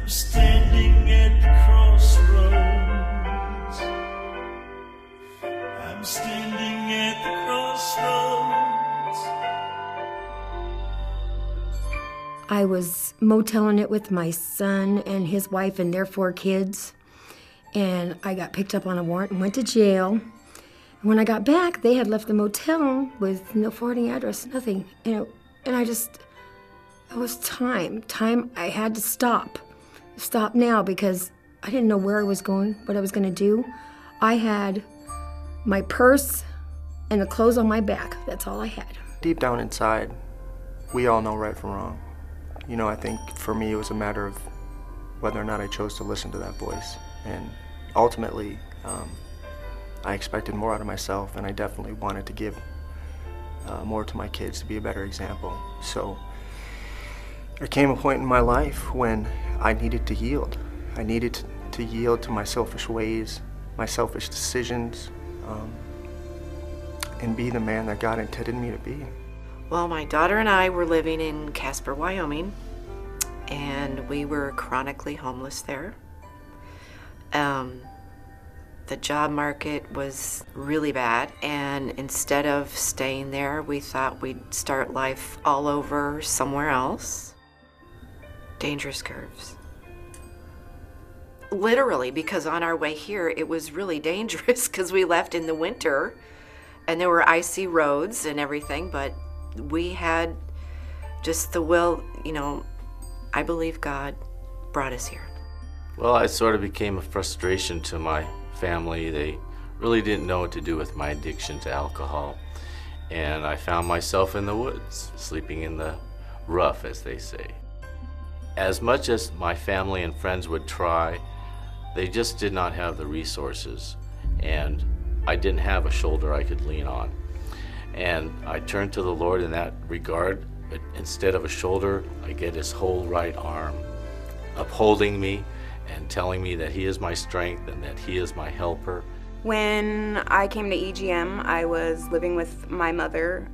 I'm standing at the crossroads. I'm standing at the crossroads. I was moteling it with my son and his wife and their 4 kids. And I got picked up on a warrant and went to jail. When I got back, they had left the motel with no forwarding address, nothing. And it was time. I had to stop now because I didn't know where I was going, what I was gonna do. I had my purse and the clothes on my back. That's all I had. Deep down inside, we all know right from wrong. You know, I think for me it was a matter of whether or not I chose to listen to that voice. And ultimately, I expected more out of myself, and I definitely wanted to give more to my kids to be a better example. So there came a point in my life when I needed to yield. I needed to yield to my selfish ways, my selfish decisions, and be the man that God intended me to be. Well, my daughter and I were living in Casper, Wyoming, and we were chronically homeless there. The job market was really bad, and instead of staying there, we thought we'd start life all over somewhere else. Dangerous curves. Literally, because on our way here, it was really dangerous because we left in the winter, and there were icy roads and everything, but we had just the will, I believe God brought us here. Well, I sort of became a frustration to my family. They really didn't know what to do with my addiction to alcohol. And I found myself in the woods, sleeping in the rough, as they say. As much as my family and friends would try, they just did not have the resources. And I didn't have a shoulder I could lean on. And I turned to the Lord in that regard. But instead of a shoulder, I get his whole right arm, upholding me and telling me that he is my strength and that he is my helper. When I came to EGM, I was living with my mother.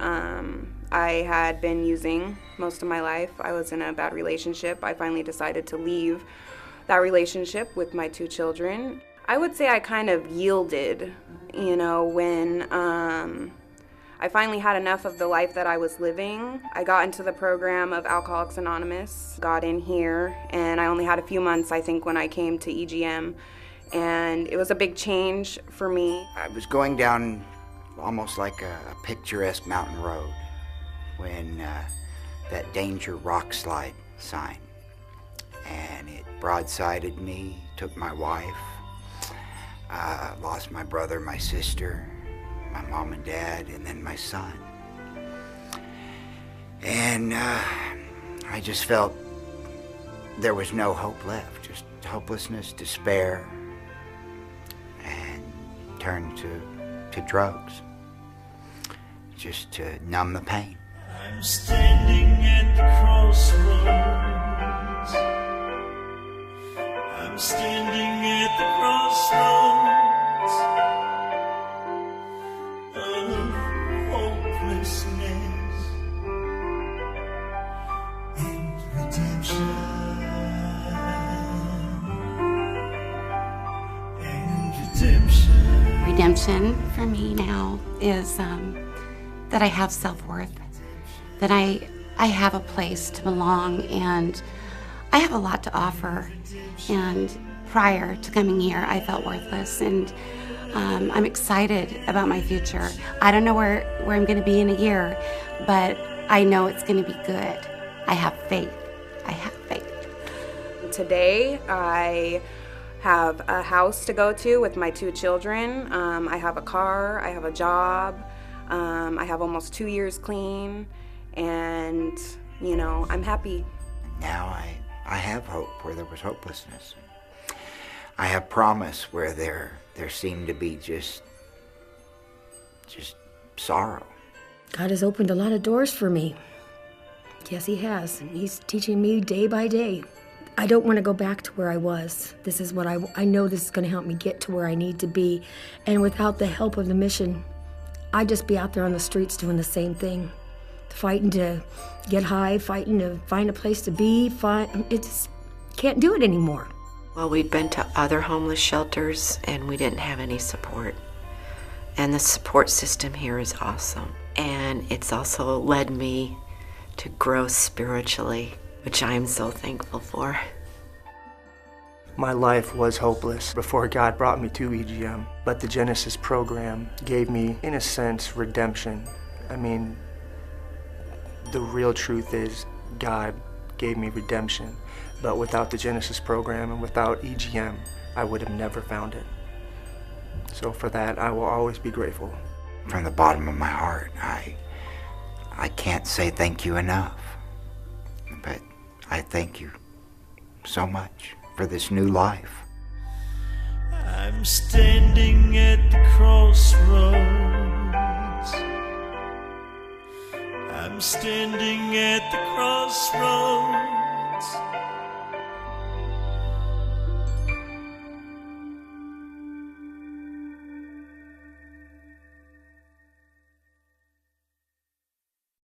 I had been using most of my life. I was in a bad relationship. I finally decided to leave that relationship with my 2 children. I would say I kind of yielded, when I finally had enough of the life that I was living. I got into the program of Alcoholics Anonymous, got in here, and I only had a few months, I think, when I came to EGM, and it was a big change for me. I was going down almost like a picturesque mountain road when that danger rock slide sign, and it broadsided me, took my wife, lost my brother, my sister, my mom and dad, and then my son. And I just felt there was no hope left, just hopelessness, despair, and turned to drugs, just to numb the pain. I'm standing at the crossroads. I'm standing at the crossroads. Redemption for me now is that I have self-worth, that I have a place to belong, and I have a lot to offer. And prior to coming here, I felt worthless, and I'm excited about my future. I don't know where I'm going to be in a year, but I know it's going to be good. I have faith. I have faith. Today, I have a house to go to with my 2 children. I have a car, I have a job, I have almost 2 years clean, and, I'm happy. Now I have hope where there was hopelessness. I have promise where there seemed to be just sorrow. God has opened a lot of doors for me. Yes, he has, and he's teaching me day by day. I don't want to go back to where I was. This is what I know this is going to help me get to where I need to be. And without the help of the mission, I'd just be out there on the streets doing the same thing. Fighting to get high, fighting to find a place to be. can't do it anymore. Well, we'd been to other homeless shelters and we didn't have any support. And the support system here is awesome. And it's also led me to grow spiritually, which I am so thankful for. My life was hopeless before God brought me to EGM, but the Genesis program gave me, in a sense, redemption. I mean, the real truth is God gave me redemption, but without the Genesis program and without EGM, I would have never found it. So for that, I will always be grateful. From the bottom of my heart, I can't say thank you enough, but I thank you so much for this new life. I'm standing at the crossroads. I'm standing at the crossroads.